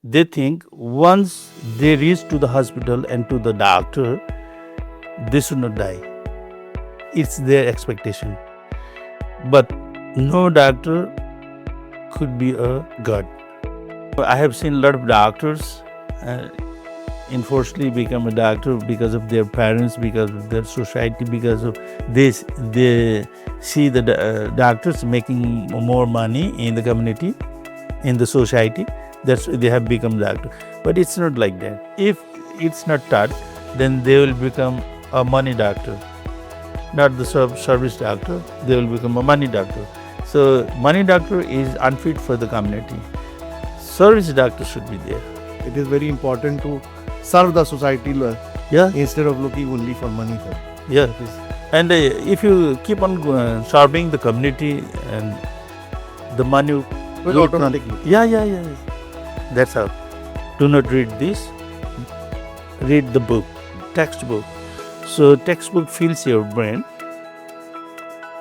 They think once they reach to the hospital and to the doctor, they should not die. It's their expectation. But no doctor could be a god. I have seen a lot of doctors unfortunately become a doctor because of their parents, because of their society, because of this. They see the doctors making more money in the community, in the society. That's why they have become doctor. But it's not like that. If it's not taught, then they will become a money doctor, not the service doctor. They will become a money doctor. So money doctor is unfit for the community. Service doctor should be there. It is very important to serve the society Yeah, instead of looking only for money. Sir. yeah. And if you keep on serving the community, and the money Will automatically. yeah. That's how. Do not read this. Read the book, textbook. So textbook fills your brain.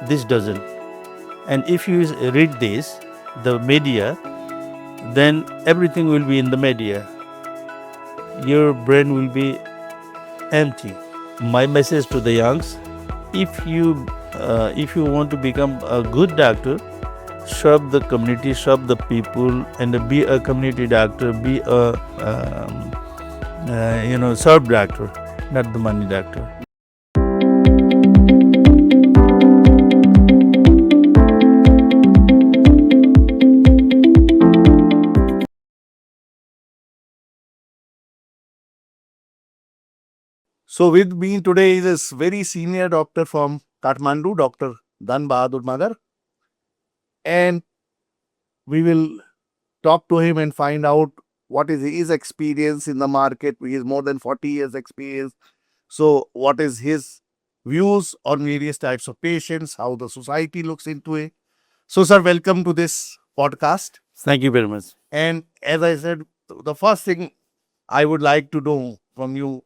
This doesn't. And if you read this, the media, then everything will be in the media. Your brain will be empty. My message to the youngs: if you want to become a good doctor, serve the community, serve the people, and be a community doctor. Be a serve doctor, not the money doctor. So with me today is this very senior doctor from Kathmandu, Dr. Dhan Bahadur Magar. And we will talk to him and find out what is his experience in the market. He has more than 40 years experience. So what is his views on various types of patients, how the society looks into it. So sir, welcome to this podcast. Thank you very much. And as I said, the first thing I would like to know from you,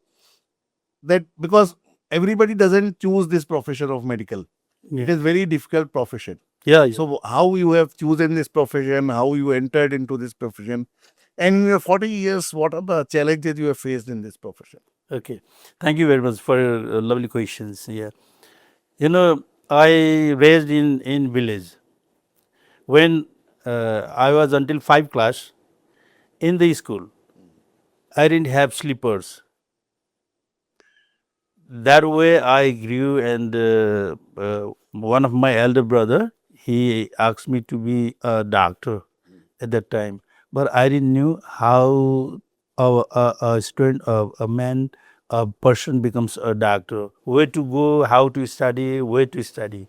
that because everybody doesn't choose this profession of medical. It is very difficult profession. Yeah. So how you have chosen this profession, how you entered into this profession, and in your 40 years, what are the challenges you have faced in this profession? Okay. Thank you very much for your lovely questions. Yeah. I raised in village. When I was until 5th class in the school, I didn't have slippers. That way I grew, and one of my elder brother, he asked me to be a doctor at that time. But I didn't know how a student, a man, a person becomes a doctor. Where to go, how to study, where to study.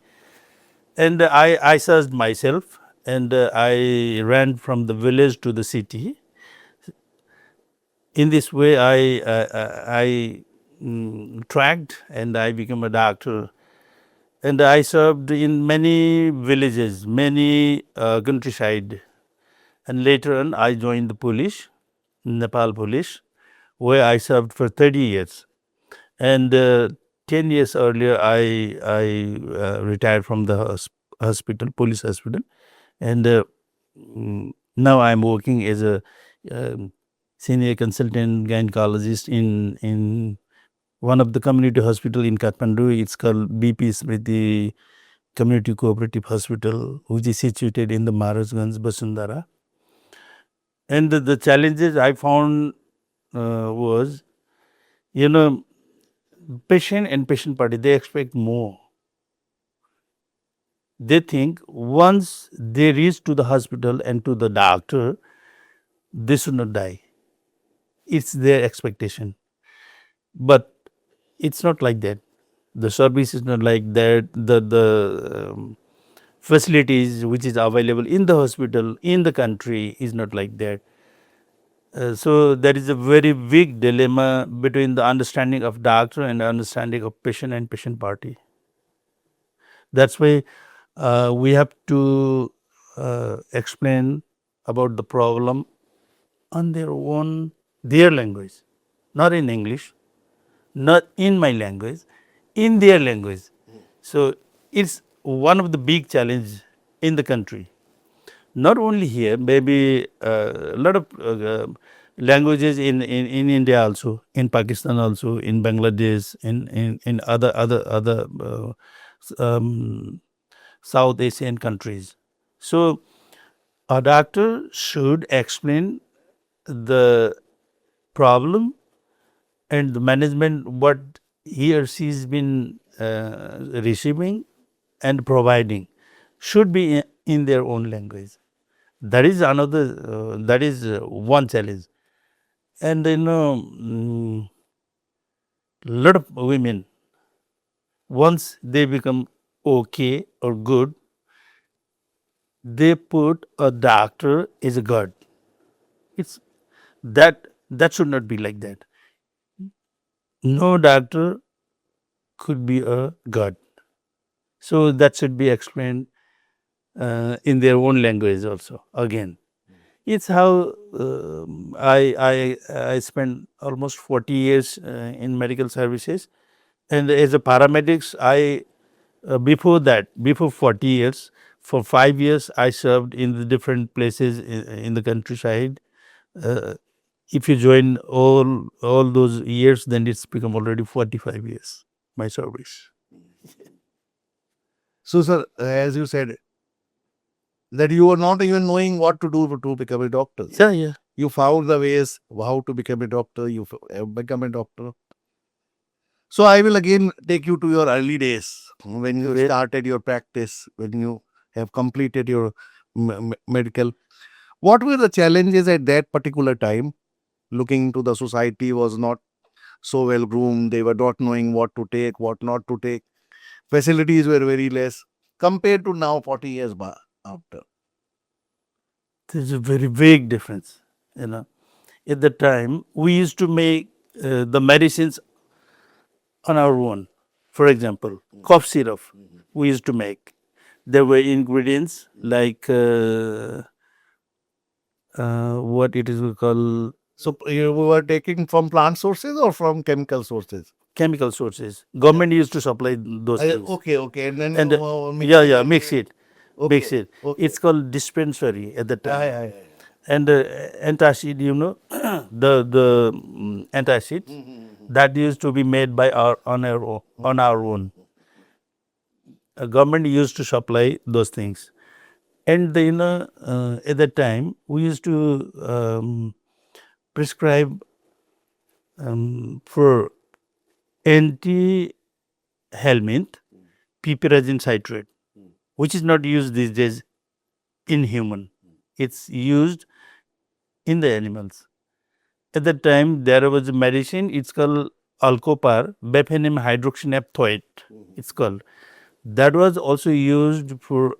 And I searched myself, and I ran from the village to the city. In this way, I tracked, and I became a doctor. And I served in many villages, many countryside. And later on, I joined the police, Nepal police, where I served for 30 years. And 10 years earlier, I retired from the hospital, police hospital. And now I'm working as a senior consultant gynecologist in one of the community hospital in Kathmandu. It's called BP Smriti Community Cooperative Hospital, which is situated in the Maharajganj, Basundhara. And the challenges I found was, patient and patient party, they expect more. They think once they reach to the hospital and to the doctor, they should not die. It's their expectation. But it's not like that. The service is not like that. The facilities which is available in the hospital, in the country, is not like that. So there is a very big dilemma between the understanding of doctor and the understanding of patient and patient party. That's why we have to explain about the problem on their language, not in English, not in my language, in their language. So it's one of the big challenge in the country. Not only here, maybe a lot of languages in India also, in Pakistan also, in Bangladesh, in other um, South Asian countries. So a doctor should explain the problem and the management what he or she has been receiving and providing should be in their own language. That is another. That is one challenge, and lot of women once they become okay or good, they put a doctor as a god. It's that should not be like that. No doctor could be a god. So that should be explained in their own language also. Again, it's how I spent almost 40 years in medical services, and as a paramedics, I before that, before 40 years, for 5 years I served in the different places in the countryside. Uh, if you join all those years, then it's become already 45 years my service. So, sir, as you said, that you were not even knowing what to do to become a doctor. Yeah, yeah. You found the ways how to become a doctor. You have become a doctor. So, I will again take you to your early days when you Where- started your practice, when you have completed your medical. What were the challenges at that particular time? Looking to the society was not so well groomed. They were not knowing what to take, what not to take. Facilities were very less compared to now, 40 years after. There's a very big difference. You know, at the time we used to make the medicines on our own. For example, cough syrup we used to make. There were ingredients like what it is called So you were taking from plant sources or from chemical sources? chemical sources. Government used to supply those things. Okay. And then And you, mix yeah, it yeah, and mix then- it, mix Okay. it. Okay. It's called dispensary at the time. Yeah. And antacid, the antacid that used to be made by on our own. Government used to supply those things, and at that time we used to prescribe for anti-helminth piperazine citrate, which is not used these days in human. It's used in the animals. At that time, there was a medicine. It's called Alcopar, bephenyl hydroxynaphthoate. It's called. That was also used for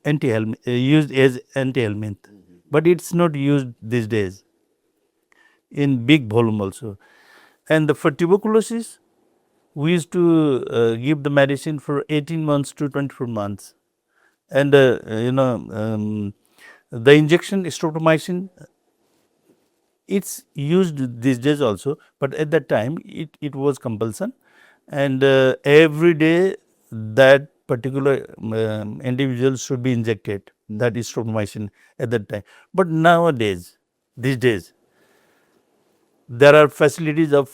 used as anti-helminth, but it's not used these days in big volume also. And for tuberculosis, we used to give the medicine for 18 months to 24 months. And the injection streptomycin, it's used these days also, but at that time it was compulsion, and every day that particular individual should be injected that is streptomycin at that time. But nowadays, these days, there are facilities of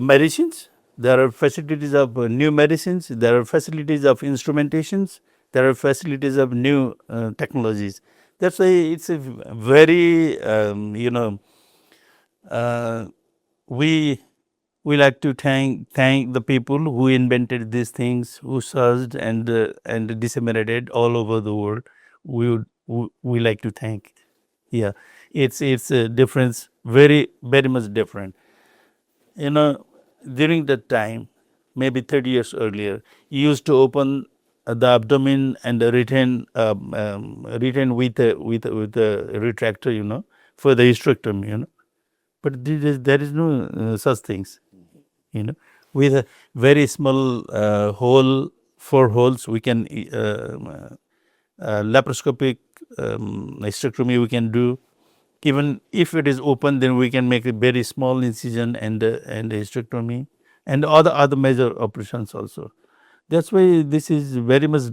medicines, there are facilities of new medicines, there are facilities of instrumentations, there are facilities of new technologies. That's why it's a very we like to thank the people who invented these things, who searched and disseminated all over the world. We like to thank. Yeah, it's a difference, very much different. During that time, maybe 30 years earlier, you used to open the abdomen and retain with a retractor, for the hysterectomy, but there is no such things, with a very small hole, 4 holes, we can laparoscopic hysterectomy we can do. Even if it is open, then we can make a very small incision and hysterectomy and other major operations also. That's why this is very much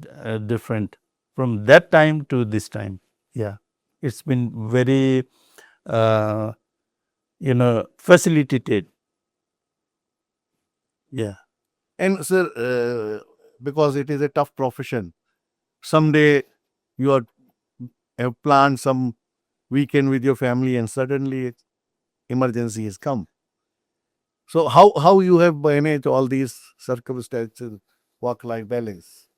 different from that time to this time. Yeah, it's been very, uh, facilitated. Yeah. And sir, because it is a tough profession, someday you are have planned some weekend with your family, and suddenly emergency has come. So how you have managed all these circumstances, work life balance?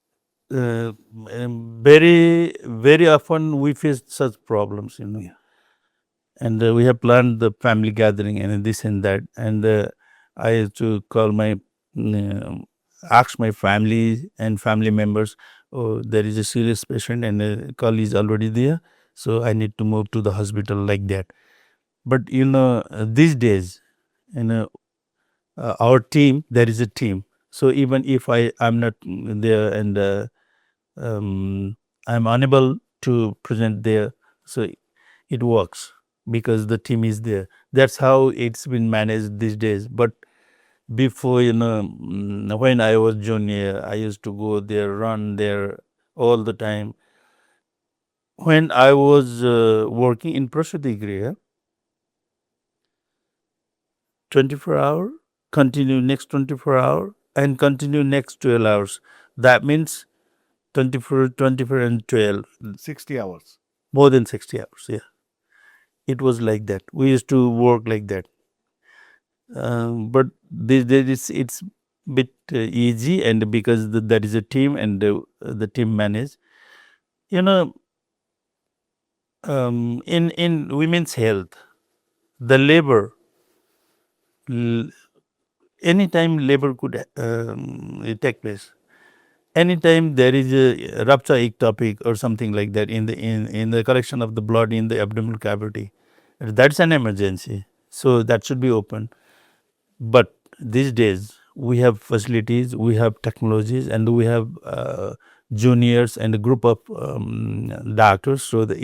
Uh, Very, very often we face such problems, Yeah. and we have planned the family gathering and this and that, and I used to call ask my family and family members, oh, there is a serious patient and a call is already there, so I need to move to the hospital, like that. But these days, you know our team, there is a team, so even if I'm not there, and um, I'm unable to present there, so it works because the team is there. That's how it's been managed these days. But before, when I was junior, I used to go there, run there all the time. When I was working in Prasudigriha, 24 hour, continue next 24 hour, and continue next 12 hours. That means 24, 24 and 12, 60 hours. more than 60 hours. Yeah. It was like that. We used to work like that. But these days it's bit easy, and because there is a team, and the team manage. You know, in women's health, the labor, l- anytime labor could take place. Anytime there is a rupture ectopic or something like that in the collection of the blood in the abdominal cavity, that's an emergency. So that should be open. But these days we have facilities, we have technologies, and we have juniors and a group of doctors, so that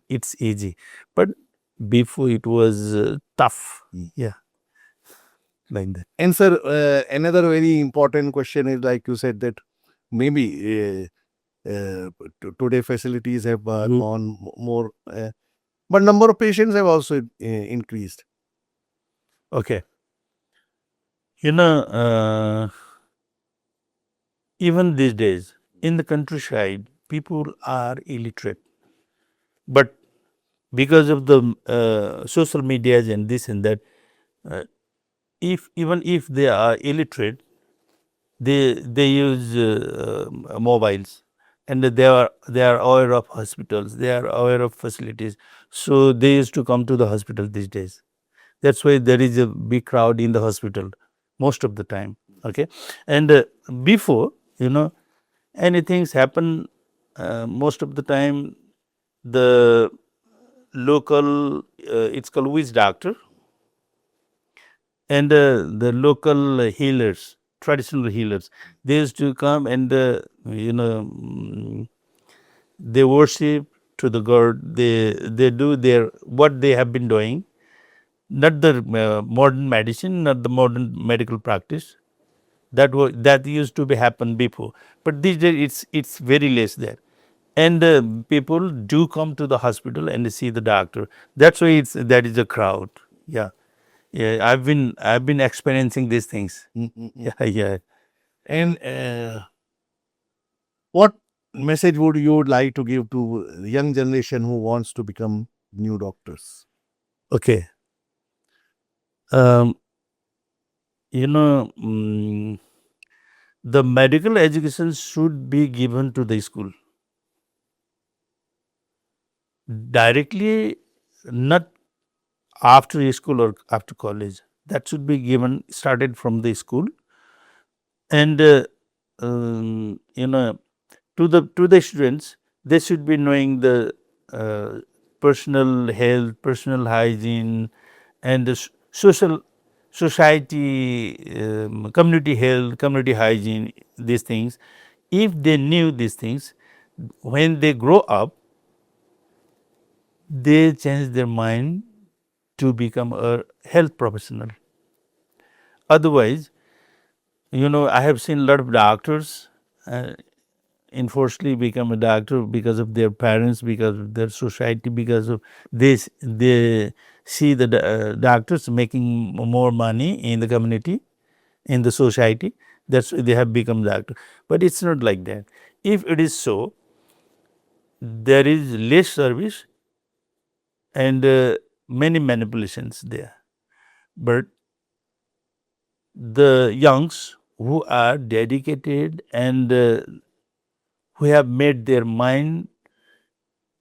it's easy. But before it was tough. Yeah, like that. And sir, another very important question is, like you said, that maybe today facilities have gone more, but number of patients have also increased. Okay, you know, uh, even these days in the countryside, people are illiterate, but because of the social medias and this and that, uh, if even if they are illiterate, they use mobiles, and they are aware of hospitals, they are aware of facilities, so they used to come to the hospital these days. That's why there is a big crowd in the hospital most of the time. Okay, and before, anything's happen, most of the time the local, it's called witch doctor, and the local healers, traditional healers, they used to come, and they worship to the god. They do their what they have been doing, not the modern medicine, not the modern medical practice. That used to be happen before, but these days it's very less there, and people do come to the hospital and see the doctor. That's why that is a crowd. Yeah, yeah. I've been experiencing these things. Yeah, yeah. And what message would you like to give to the young generation who wants to become new doctors? Okay. Um, mm, the medical education should be given to the school directly, not after school or after college. That should be given started from the school, and to the students, they should be knowing the personal health, personal hygiene, and the social society, community health, community hygiene, these things. If they knew these things, when they grow up, they change their mind to become a health professional. Otherwise, I have seen a lot of doctors uh, enforcedly become a doctor because of their parents, because of their society, because of this. They see the doctors making more money in the community, in the society. That's why they have become doctor. But it's not like that. If it is so, there is less service and many manipulations there. But the youngs who are dedicated and who have made their mind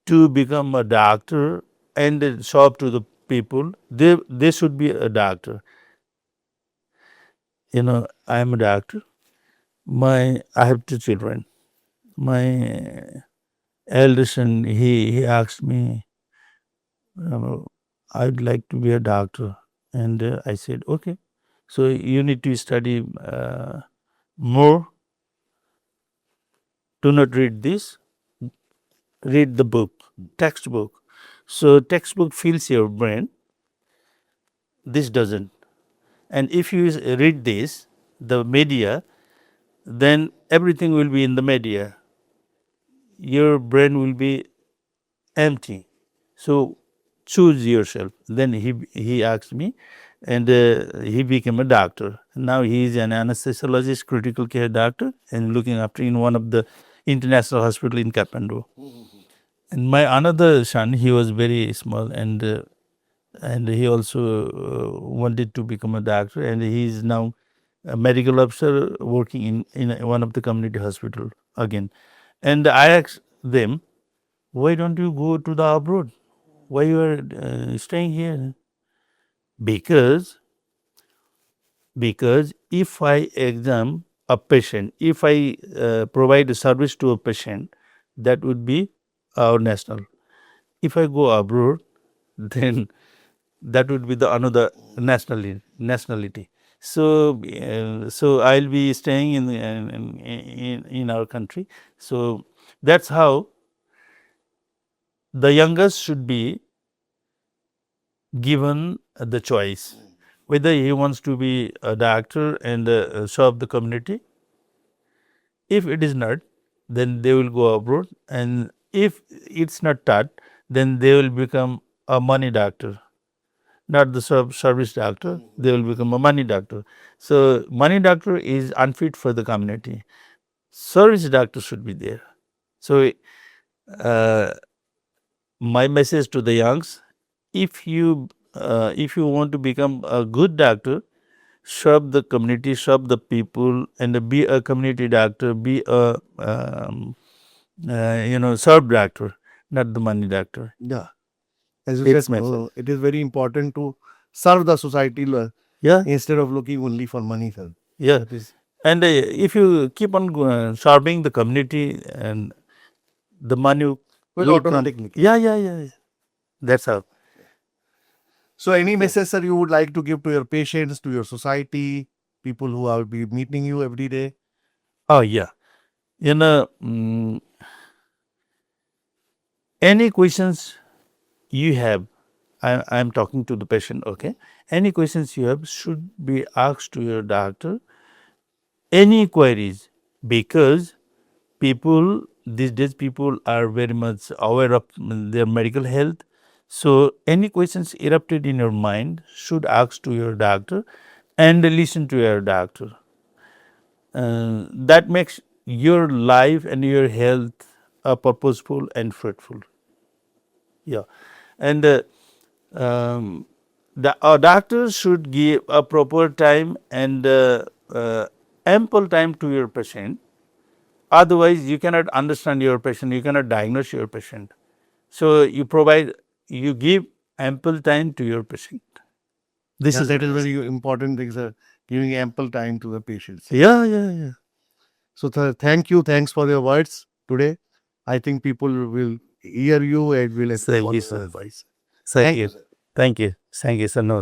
to become a doctor and show up to the people, they should be a doctor. I am a doctor. I have 2 children. My eldest son, he asked me, I'd like to be a doctor, and I said, okay. So you need to study more. Do not read this. Read the book, textbook. So textbook fills your brain. This doesn't. And if you read this, the media, then everything will be in the media. Your brain will be empty. So choose yourself. Then he asked me, and he became a doctor. Now he is an anesthesiologist, critical care doctor, and looking after in one of the international hospital in Kathmandu. And my another son, he was very small, and he also wanted to become a doctor, and he is now a medical officer working in one of the community hospital again. And I asked them, why don't you go to the abroad? Why you are staying here? Because if I examine a patient, if I provide a service to a patient, that would be our national. If I go abroad, then that would be the another nationality. So I'll be staying in our country. So that's how the youngest should be given the choice whether he wants to be a doctor and serve the community. If it is not, then they will go abroad, and if it's not taught, then they will become a money doctor, not the service doctor. They will become a money doctor. So money doctor is unfit for the community. Service doctor should be there. So my message to the youngs: if you want to become a good doctor, serve the community, serve the people, and be a community doctor, be a serve doctor, not the money doctor. Yeah. As you It's said, message. it is very important to serve the society Yeah, instead of looking only for money, sir. yeah. That is, And if you keep on serving the community, and the money will will come. automatically. Yeah. That's how. So, any message, sir, you would like to give to your patients, to your society, people who will be meeting you every day? Oh, yeah. Any questions you have, I'm talking to the patient, okay? Any questions you have should be asked to your doctor. Any queries, because these days people are very much aware of their medical health. So any questions erupted in your mind should ask to your doctor and listen to your doctor. That makes your life and your health purposeful and fruitful. Yeah. And our doctors should give a proper time and ample time to your patient. Otherwise, you cannot understand your patient, you cannot diagnose your patient. So you give ample time to your patient. This is That is very important thing, sir. Giving ample time to the patients. Yeah. So, sir, thank you. Thanks for your words today. I think people will hear you and will Thank you, follow sir. your advice. Thank Thank you. you, sir. Thank you. Thank you, sir. No,